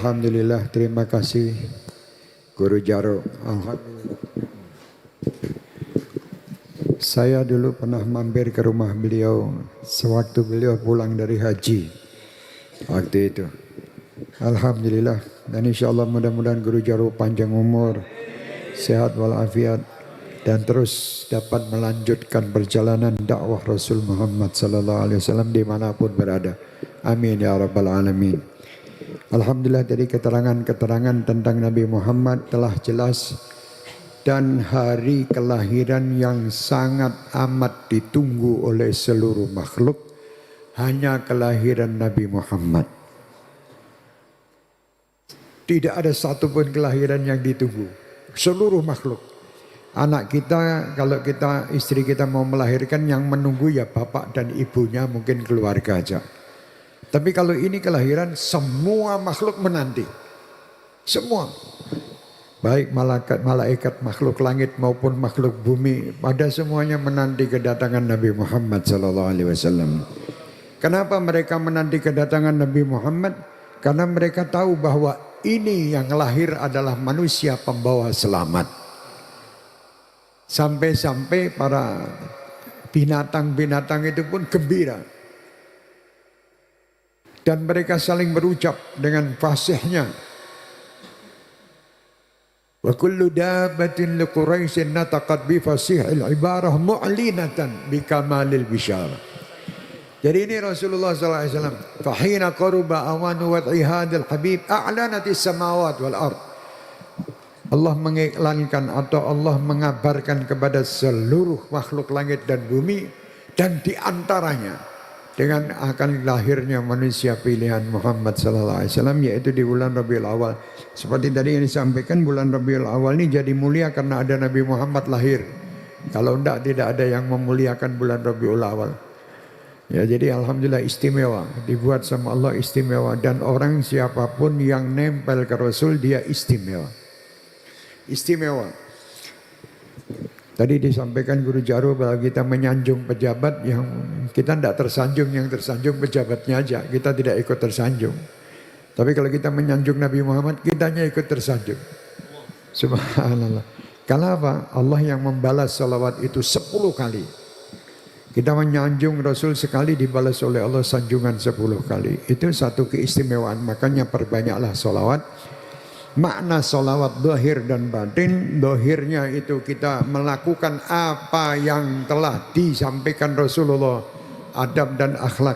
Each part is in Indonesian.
Alhamdulillah, terima kasih Guru Jaro. Alhamdulillah. Saya dulu pernah mampir ke rumah beliau sewaktu beliau pulang dari haji. Waktu itu. Alhamdulillah. Dan insya Allah mudah-mudahan Guru Jaro panjang umur, sehat walafiat, dan terus dapat melanjutkan perjalanan dakwah Rasul Muhammad SAW dimanapun berada. Amin ya rabbal alamin. Alhamdulillah, dari keterangan-keterangan tentang Nabi Muhammad telah jelas, dan hari kelahiran yang sangat amat ditunggu oleh seluruh makhluk hanya kelahiran Nabi Muhammad. Tidak ada satupun kelahiran yang ditunggu seluruh makhluk. Anak kita, kalau istri kita mau melahirkan, yang menunggu ya bapak dan ibunya, mungkin keluarga aja. Tapi kalau ini kelahiran, semua makhluk menanti. Semua. Baik malaikat makhluk langit maupun makhluk bumi, pada semuanya menanti kedatangan Nabi Muhammad SAW. Kenapa mereka menanti kedatangan Nabi Muhammad? Karena mereka tahu bahwa ini yang lahir adalah manusia pembawa selamat. Sampai-sampai para binatang-binatang itu pun gembira. Dan mereka saling berucap dengan fasihnya. Wa kullu dabbatin li Quraisyin nataqat bi fasihil ibarah mu'linatan bi kamalil bisyarah. Jadi ini Rasulullah SAW. Fahina qaruba awanu wad'i hadil habib a'lanatis samawat wal ard. Allah mengiklankan atau Allah mengabarkan kepada seluruh makhluk langit dan bumi, dan diantaranya dengan akan lahirnya manusia pilihan Muhammad SAW, yaitu di bulan Rabiul Awal. Seperti tadi yang disampaikan, bulan Rabiul Awal ini jadi mulia karena ada Nabi Muhammad lahir. Kalau tidak ada yang memuliakan bulan Rabiul Awal. Ya, jadi alhamdulillah istimewa, dibuat sama Allah istimewa, dan orang siapapun yang nempel ke Rasul dia istimewa. Istimewa. Tadi disampaikan Guru Jaro bahwa kita menyanjung pejabat, yang kita tidak tersanjung, yang tersanjung pejabatnya aja. Kita tidak ikut tersanjung. Tapi kalau kita menyanjung Nabi Muhammad, kitanya ikut tersanjung. Subhanallah. Kenapa? Allah yang membalas salawat itu 10 kali. Kita menyanjung Rasul sekali, dibalas oleh Allah sanjungan 10 kali. Itu satu keistimewaan. Makanya perbanyaklah salawat. Makna salawat dohir dan batin. Dohirnya itu kita melakukan apa yang telah disampaikan Rasulullah, adab dan akhlak.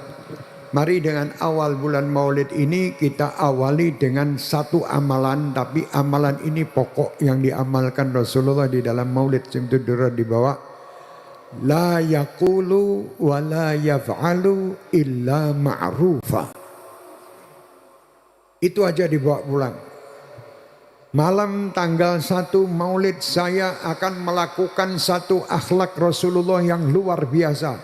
Mari dengan awal bulan Maulid ini kita awali dengan satu amalan, tapi amalan ini pokok yang diamalkan Rasulullah di dalam Maulid. Itu di bawah, la yaqulu wa la yaf'alu illa ma'rufa. Itu aja dibawa pulang. Malam tanggal 1 Maulid saya akan melakukan satu akhlak Rasulullah yang luar biasa.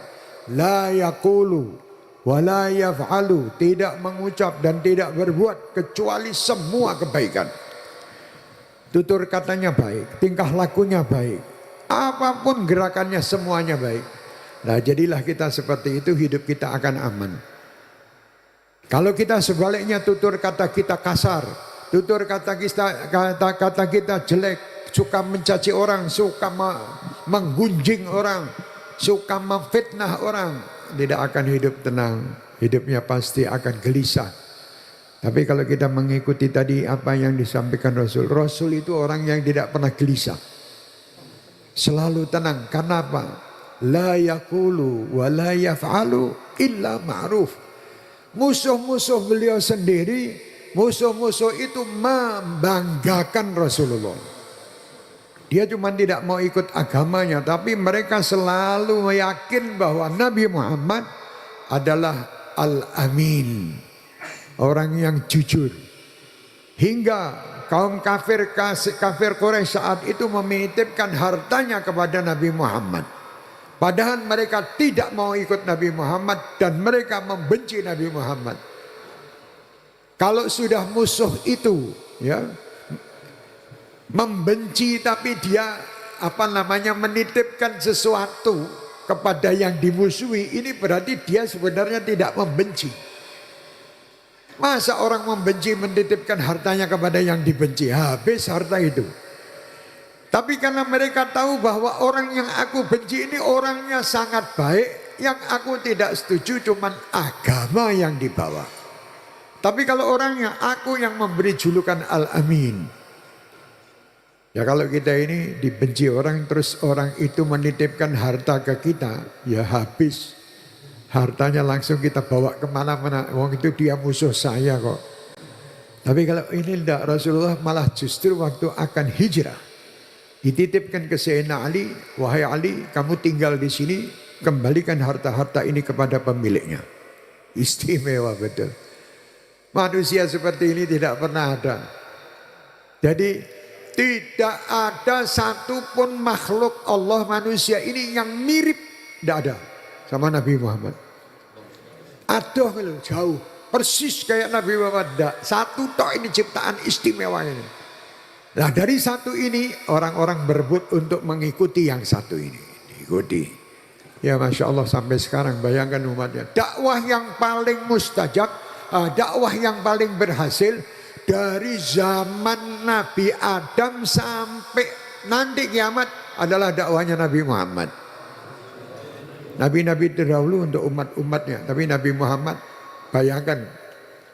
La yaqulu wa la yaf'alu, tidak mengucap dan tidak berbuat kecuali semua kebaikan. Tutur katanya baik, tingkah lakunya baik, apapun gerakannya semuanya baik. Nah, jadilah kita seperti itu, hidup kita akan aman. Kalau kita sebaliknya, tutur kata kita kasar, tutur kata kita jelek, suka mencaci orang, suka menggunjing orang, suka memfitnah orang, tidak akan hidup tenang. Hidupnya pasti akan gelisah. Tapi kalau kita mengikuti tadi apa yang disampaikan Rasul, Rasul itu orang yang tidak pernah gelisah, selalu tenang. Kenapa? La yaqulu wa la yaf'alu illa ma'ruf. Musuh-musuh beliau sendiri, musuh-musuh itu membanggakan Rasulullah. Dia cuma tidak mau ikut agamanya, tapi mereka selalu yakin bahwa Nabi Muhammad adalah Al-Amin, orang yang jujur. Hingga kaum kafir Quraisy saat itu menitipkan hartanya kepada Nabi Muhammad. Padahal mereka tidak mau ikut Nabi Muhammad dan mereka membenci Nabi Muhammad. Kalau sudah musuh itu ya membenci, tapi dia menitipkan sesuatu kepada yang dimusuhi, ini berarti dia sebenarnya tidak membenci. Masa orang membenci menitipkan hartanya kepada yang dibenci, habis harta itu. Tapi karena mereka tahu bahwa orang yang aku benci ini orangnya sangat baik, yang aku tidak setuju cuman agama yang dibawa. Tapi kalau orangnya aku yang memberi julukan Al-Amin. Ya kalau kita ini dibenci orang terus orang itu menitipkan harta ke kita, ya habis. Hartanya langsung kita bawa kemana-mana. Wong itu dia musuh saya kok. Tapi kalau ini tidak, Rasulullah malah justru waktu akan hijrah dititipkan ke Sayyidina Ali, wahai Ali, kamu tinggal di sini, kembalikan harta-harta ini kepada pemiliknya. Istimewa betul. Manusia seperti ini tidak pernah ada. Jadi tidak ada satupun makhluk Allah manusia ini yang mirip, tidak ada sama Nabi Muhammad. Aduh jauh, persis kayak Nabi Muhammad. Satu tok ini ciptaan istimewa ini. Nah dari satu ini orang-orang berebut untuk mengikuti yang satu ini. Diikuti. Ya Masya Allah sampai sekarang bayangkan umatnya. Dakwah yang paling mustajab, dakwah yang paling berhasil dari zaman Nabi Adam sampai nanti kiamat adalah dakwahnya Nabi Muhammad. Nabi-nabi terdahulu untuk umat-umatnya. Tapi Nabi Muhammad bayangkan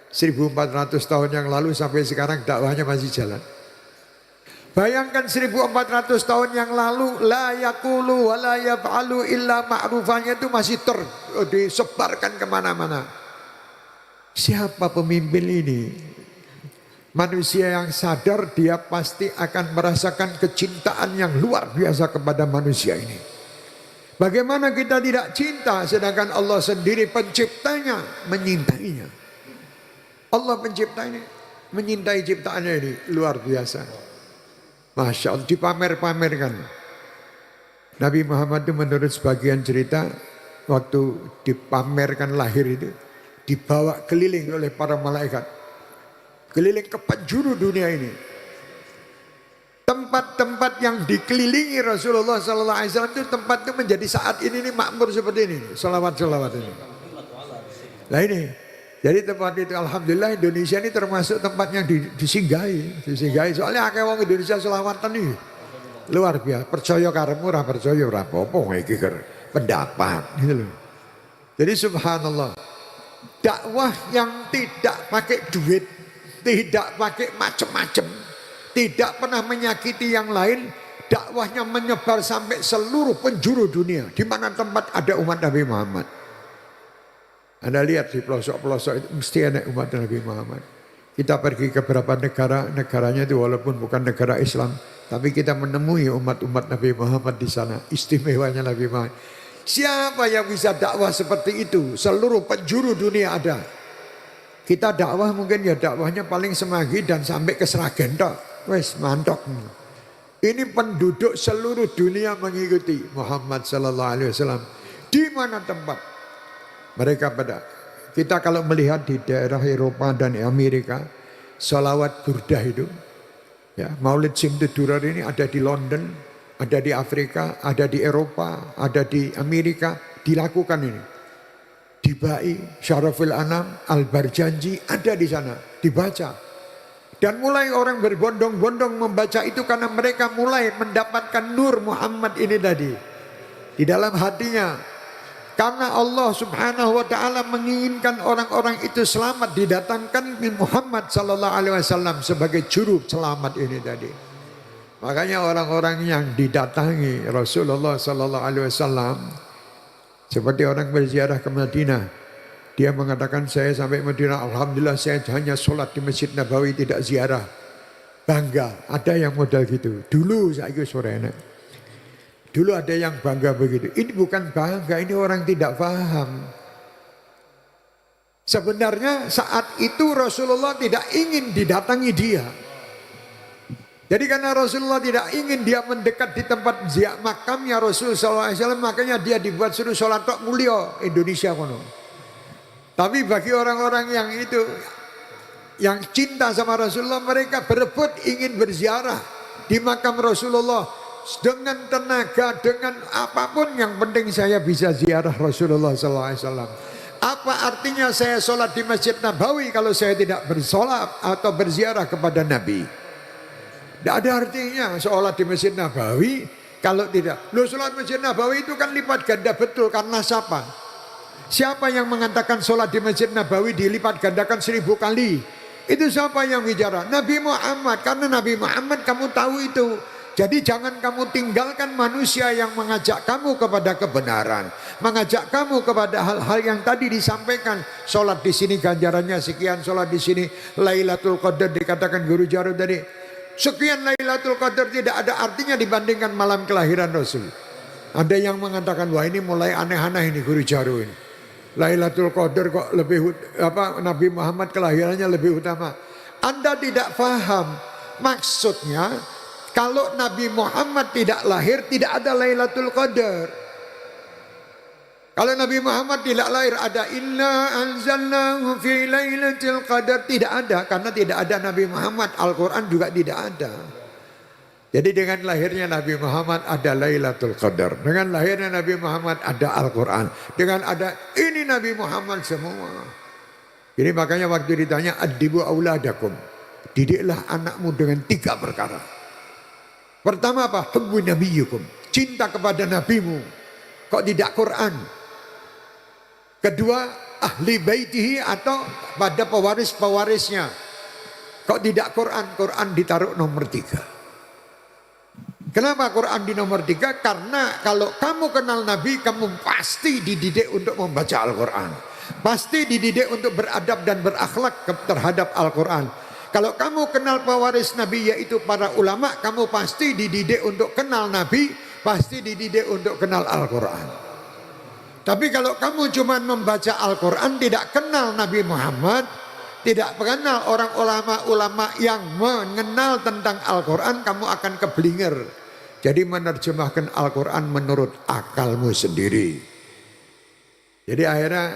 1400 tahun yang lalu sampai sekarang dakwahnya masih jalan. Bayangkan 1400 tahun yang lalu la yaqulu wa la yaf'alu illa ma'rufanya itu masih disebarkan kemana-mana. Siapa pemimpin ini? Manusia yang sadar dia pasti akan merasakan kecintaan yang luar biasa kepada manusia ini. Bagaimana kita tidak cinta sedangkan Allah sendiri penciptanya menyintainya. Allah penciptanya menyintai ciptaannya ini luar biasa. Masya Allah dipamer-pamerkan. Nabi Muhammad itu menurut sebagian cerita waktu dipamerkan lahir itu dibawa keliling oleh para malaikat. Keliling ke penjuru dunia ini. Tempat-tempat yang dikelilingi Rasulullah SAW itu tempat itu menjadi saat ini makmur seperti ini. Salawat-salawat ini. Nah ini. Jadi tempat itu Alhamdulillah Indonesia ini termasuk tempat yang disinggahi. Soalnya akeh wong Indonesia selawatan nih. Luar biasa. Percaya karemu ora percaya ora apa-apa iki pendapat gitu loh. Jadi subhanallah. Dakwah yang tidak pakai duit, tidak pakai macam-macam. Tidak pernah menyakiti yang lain, dakwahnya menyebar sampai seluruh penjuru dunia. Di mana tempat ada umat Nabi Muhammad. Anda lihat di pelosok-pelosok itu mesti ada umat Nabi Muhammad. Kita pergi ke beberapa negara, negaranya itu walaupun bukan negara Islam, tapi kita menemui umat-umat Nabi Muhammad di sana. Istimewanya Nabi Muhammad. Siapa yang bisa dakwah seperti itu? Seluruh penjuru dunia ada. Kita dakwah mungkin ya dakwahnya paling Semanggi dan sampai ke Sragen tok. Wes mantok. Ini penduduk seluruh dunia mengikuti Muhammad sallallahu alaihi wasallam. Di mana tempat mereka pada. Kita kalau melihat di daerah Eropa dan Amerika, salawat burdah itu, ya, Maulid Simtudurar ini ada di London, ada di Afrika, ada di Eropa, ada di Amerika, dilakukan ini. Di Bai, Syarafil Anam, Al-Barjanji ada di sana, dibaca. Dan mulai orang berbondong-bondong membaca itu karena mereka mulai mendapatkan nur Muhammad ini tadi. Di dalam hatinya. Karena Allah subhanahu wa ta'ala menginginkan orang-orang itu selamat. Didatangkan Muhammad sallallahu alaihi wasallam sebagai juru selamat ini tadi. Makanya orang-orang yang didatangi Rasulullah sallallahu alaihi wasallam. Seperti orang berziarah ke Madinah. Dia mengatakan saya sampai Madinah, alhamdulillah saya hanya sholat di Masjid Nabawi tidak ziarah. Bangga, ada yang modal gitu. Dulu saya sore enak. Dulu ada yang bangga begitu. Ini bukan bangga, ini orang tidak paham. Sebenarnya saat itu Rasulullah tidak ingin didatangi dia. Jadi karena Rasulullah tidak ingin dia mendekat di tempat makamnya Rasulullah SAW, makanya dia dibuat suruh sholat tok mulia Indonesia kono. Tapi bagi orang-orang yang itu, yang cinta sama Rasulullah, mereka berebut ingin berziarah di makam Rasulullah dengan tenaga, dengan apapun yang penting saya bisa ziarah Rasulullah SAW. Apa artinya saya sholat di Masjid Nabawi kalau saya tidak bersolat atau berziarah kepada Nabi? Tidak ada artinya sholat di Masjid Nabawi kalau tidak. Loh, sholat Masjid Nabawi itu kan lipat ganda betul, karena siapa? Siapa yang mengatakan sholat di Masjid Nabawi dilipat gandakan 1000 kali? Itu siapa yang bicara? Nabi Muhammad. Karena Nabi Muhammad kamu tahu itu. Jadi jangan kamu tinggalkan manusia yang mengajak kamu kepada kebenaran, mengajak kamu kepada hal-hal yang tadi disampaikan. Sholat di sini ganjarannya sekian, sholat di sini Lailatul Qadar dikatakan Guru Jarud tadi. Sekian Lailatul Qadar tidak ada artinya dibandingkan malam kelahiran Rasul. Ada yang mengatakan, wah ini mulai aneh-aneh ini Guru Jarud ini. Lailatul Qadar kok lebih Nabi Muhammad kelahirannya lebih utama. Anda tidak paham maksudnya. Kalau Nabi Muhammad tidak lahir, tidak ada Lailatul Qadar. Kalau Nabi Muhammad tidak lahir, ada inna anzalnahu fi lailatul qadar, tidak ada, karena tidak ada Nabi Muhammad. Al-Quran juga tidak ada. Jadi dengan lahirnya Nabi Muhammad ada Lailatul Qadar. Dengan lahirnya Nabi Muhammad ada Al-Quran. Dengan ada ini Nabi Muhammad semua. Jadi makanya waktu ditanya adibu auladakum, didiklah anakmu dengan 3 perkara. Pertama apa? Hubbu nabiyukum, cinta kepada nabimu. Kok tidak Quran? Kedua, ahli baitihi, atau pada pewaris-pewarisnya. Kok tidak Quran? Quran ditaruh nomor 3. Kenapa Quran di nomor 3? Karena kalau kamu kenal Nabi, kamu pasti dididik untuk membaca Al-Quran. Pasti dididik untuk beradab dan berakhlak terhadap Al-Quran. Kalau kamu kenal pewaris Nabi, yaitu para ulama, kamu pasti dididik untuk kenal Nabi, pasti dididik untuk kenal Al-Quran. Tapi kalau kamu cuma membaca Al-Quran, tidak kenal Nabi Muhammad, tidak mengenal orang ulama-ulama yang mengenal tentang Al-Quran, kamu akan keblinger. Jadi menerjemahkan Al-Quran menurut akalmu sendiri. Jadi akhirnya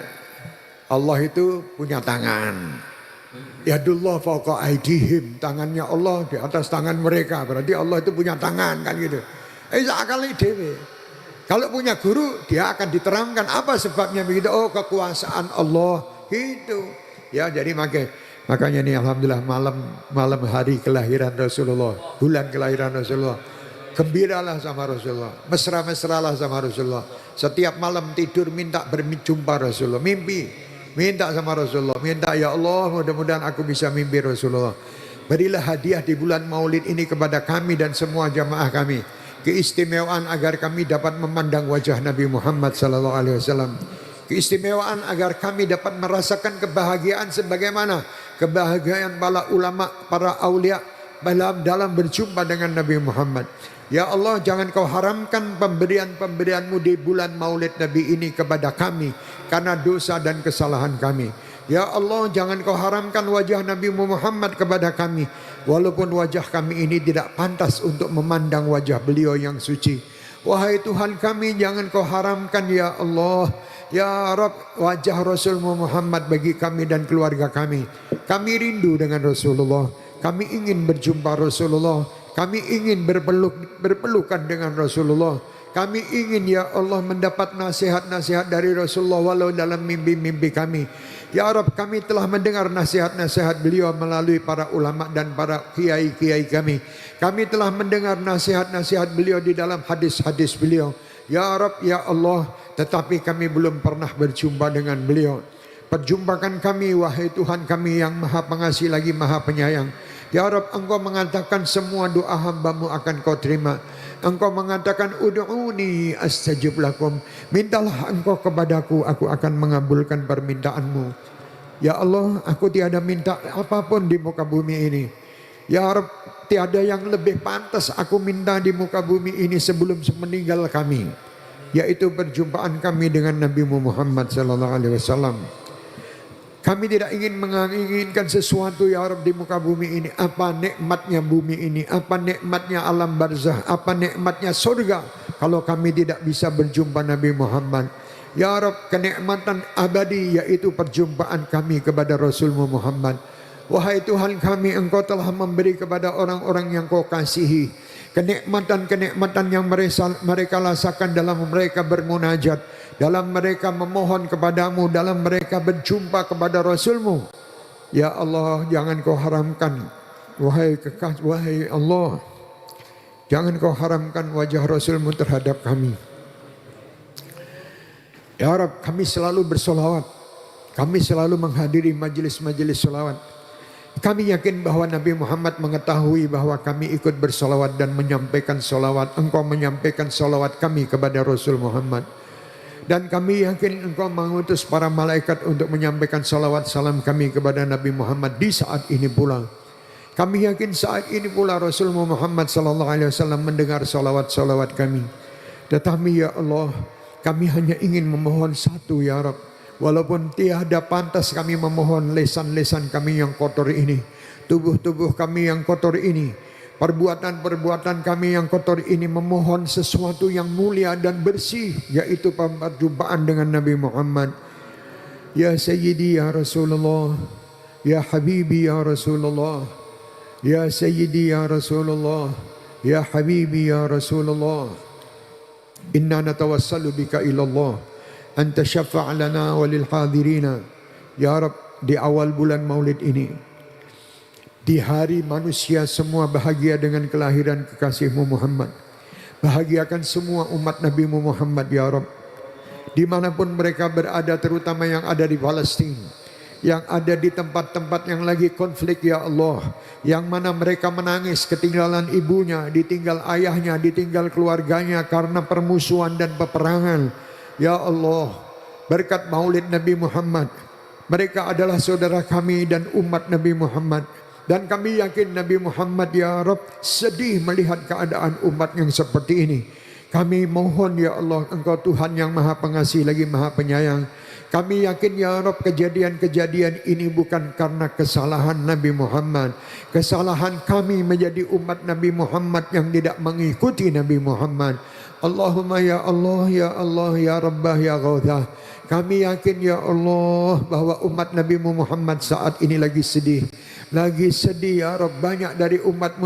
Allah itu punya tangan. Yadullah fawqa aidihim, tangannya Allah di atas tangan mereka. Berarti Allah itu punya tangan, kan gitu. Akali dewe. Kalau punya guru, dia akan diterangkan apa sebabnya begitu. Oh, kekuasaan Allah gitu. Ya, jadi makanya nih alhamdulillah malam hari kelahiran Rasulullah, bulan kelahiran Rasulullah. Gembiralah sama Rasulullah, mesra-mesralah sama Rasulullah. Setiap malam tidur minta berjumpa Rasulullah, mimpi, minta sama Rasulullah, minta ya Allah mudah-mudahan aku bisa mimpi Rasulullah. Berilah hadiah di bulan Maulid ini kepada kami dan semua jamaah kami, keistimewaan agar kami dapat memandang wajah Nabi Muhammad sallallahu alaihi wasallam. Keistimewaan agar kami dapat merasakan kebahagiaan sebagaimana kebahagiaan para ulama, para aulia dalam berjumpa dengan Nabi Muhammad. Ya Allah, jangan kau haramkan pemberian-pemberianmu di bulan Maulid Nabi ini kepada kami karena dosa dan kesalahan kami. Ya Allah, jangan kau haramkan wajah Nabi Muhammad kepada kami, walaupun wajah kami ini tidak pantas untuk memandang wajah beliau yang suci. Wahai Tuhan kami, jangan kau haramkan ya Allah, ya Rabb, wajah Rasul Muhammad bagi kami dan keluarga kami. Kami rindu dengan Rasulullah, kami ingin berjumpa Rasulullah, kami ingin berpelukan dengan Rasulullah. Kami ingin ya Allah mendapat nasihat-nasihat dari Rasulullah walau dalam mimpi-mimpi kami. Ya Rabb, kami telah mendengar nasihat-nasihat beliau melalui para ulama dan para kiai-kiai kami. Kami telah mendengar nasihat-nasihat beliau di dalam hadis-hadis beliau. Ya Rabb, ya Allah, tetapi kami belum pernah berjumpa dengan beliau. Perjumpakan kami wahai Tuhan kami yang maha pengasih lagi maha penyayang. Ya Rabb, engkau mengatakan semua doa hambamu akan kau terima. Engkau mengatakan ud'uni astajib lakum, mintalah engkau kepadaku, aku akan mengabulkan permintaanmu. Ya Allah, aku tiada minta apapun di muka bumi ini. Ya Rabb, tiada yang lebih pantas aku minta di muka bumi ini sebelum meninggal kami, yaitu perjumpaan kami dengan Nabi Muhammad sallallahu alaihi wasallam. Kami tidak ingin menginginkan sesuatu ya Rabb di muka bumi ini. Apa nikmatnya bumi ini, apa nikmatnya alam barzah, apa nikmatnya surga kalau kami tidak bisa berjumpa Nabi Muhammad. Ya Rabb, kenikmatan abadi yaitu perjumpaan kami kepada Rasulmu Muhammad. Wahai Tuhan kami, engkau telah memberi kepada orang-orang yang kau kasihi. kenikmatan-kenikmatan yang mereka rasakan dalam mereka bermunajat, dalam mereka memohon kepadamu, dalam mereka berjumpa kepada Rasulmu. Ya Allah, jangan kau haramkan, wahai Allah, jangan kau haramkan wajah Rasulmu terhadap kami. Ya Rabb, kami selalu bersolawat, kami selalu menghadiri majlis-majlis solawat. Kami yakin bahwa Nabi Muhammad mengetahui bahwa kami ikut bersolawat dan menyampaikan solawat. Engkau menyampaikan solawat kami kepada Rasul Muhammad. Dan kami yakin engkau mengutus para malaikat untuk menyampaikan solawat salam kami kepada Nabi Muhammad di saat ini pula. Kami yakin saat ini pula Rasul Muhammad SAW mendengar solawat-solawat kami. Tetapi ya Allah, kami hanya ingin memohon satu ya Rabb. Walaupun tiada pantas kami memohon lesan-lesan kami yang kotor ini, tubuh-tubuh kami yang kotor ini, perbuatan-perbuatan kami yang kotor ini memohon sesuatu yang mulia dan bersih, yaitu perjumpaan dengan Nabi Muhammad. Ya Sayyidi ya Rasulullah, ya Habibi ya Rasulullah, ya Sayyidi ya Rasulullah, ya Habibi ya Rasulullah. Inna natawassalu bika ilallah anta syafa' lana walil hadirina. Ya Rabb, di awal bulan Maulid ini, di hari manusia semua bahagia dengan kelahiran kekasihmu Muhammad, bahagiakan semua umat Nabi Muhammad ya Rabb, dimanapun mereka berada, terutama yang ada di Palestina, yang ada di tempat-tempat yang lagi konflik ya Allah, yang mana mereka menangis ketinggalan ibunya, ditinggal ayahnya, ditinggal keluarganya karena permusuhan dan peperangan. Ya Allah, berkat maulid Nabi Muhammad, mereka adalah saudara kami dan umat Nabi Muhammad. Dan kami yakin Nabi Muhammad ya Rabb sedih melihat keadaan umat yang seperti ini. Kami mohon ya Allah, Engkau Tuhan yang maha pengasih lagi maha penyayang. Kami yakin ya Rabb kejadian-kejadian ini bukan karena kesalahan Nabi Muhammad. Kesalahan kami menjadi umat Nabi Muhammad yang tidak mengikuti Nabi Muhammad. Allahumma ya Allah, ya Allah, ya Rabbah, ya Ghawthah. Kami yakin ya Allah bahwa umat Nabi Muhammad saat ini lagi sedih. Lagi sedih ya Rabb. Banyak dari umat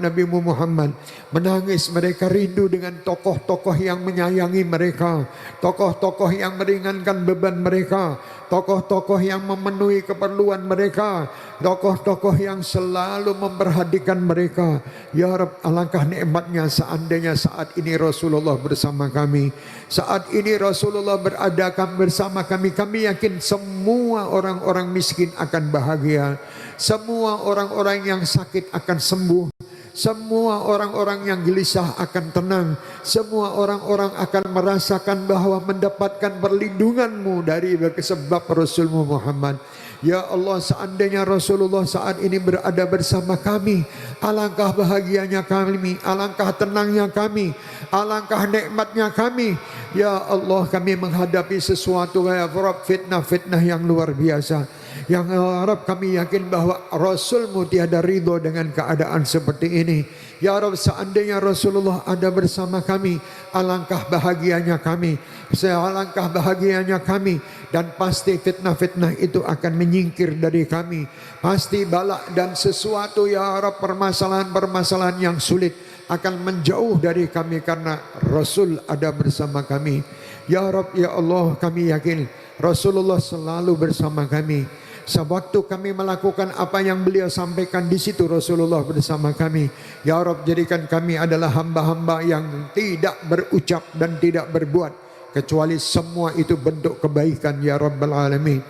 Nabi Muhammad menangis. Mereka rindu dengan tokoh-tokoh yang menyayangi mereka, tokoh-tokoh yang meringankan beban mereka, tokoh-tokoh yang memenuhi keperluan mereka, tokoh-tokoh yang selalu memperhatikan mereka. Ya Rabb, alangkah nikmatnya seandainya saat ini Rasulullah bersama kami, saat ini Rasulullah berada bersama kami. Kami yakin semua orang-orang miskin akan bahagia, semua orang-orang yang sakit akan sembuh, semua orang-orang yang gelisah akan tenang, semua orang-orang akan merasakan bahwa mendapatkan perlindungan-Mu dari sebab Rasulmu Muhammad. Ya Allah, seandainya Rasulullah saat ini berada bersama kami, alangkah bahagianya kami, alangkah tenangnya kami, alangkah nikmatnya kami. Ya Allah, kami menghadapi sesuatu ya Rabb, fitnah-fitnah yang luar biasa. Yang Rabb, kami yakin bahwa Rasul-Mu tiada ridho dengan keadaan seperti ini. Ya Rabb, seandainya Rasulullah ada bersama kami, alangkah bahagianya kami, alangkah bahagianya kami. Dan pasti fitnah-fitnah itu akan menyingkir dari kami. Pasti balak dan sesuatu ya Rabb, permasalahan-permasalahan yang sulit akan menjauh dari kami karena Rasul ada bersama kami. Ya Rabb, ya Allah, kami yakin Rasulullah selalu bersama kami. Sewaktu kami melakukan apa yang beliau sampaikan, di situ Rasulullah bersama kami. Ya Rabb, jadikan kami adalah hamba-hamba yang tidak berucap dan tidak berbuat, kecuali semua itu bentuk kebaikan ya Rabbal Alamin.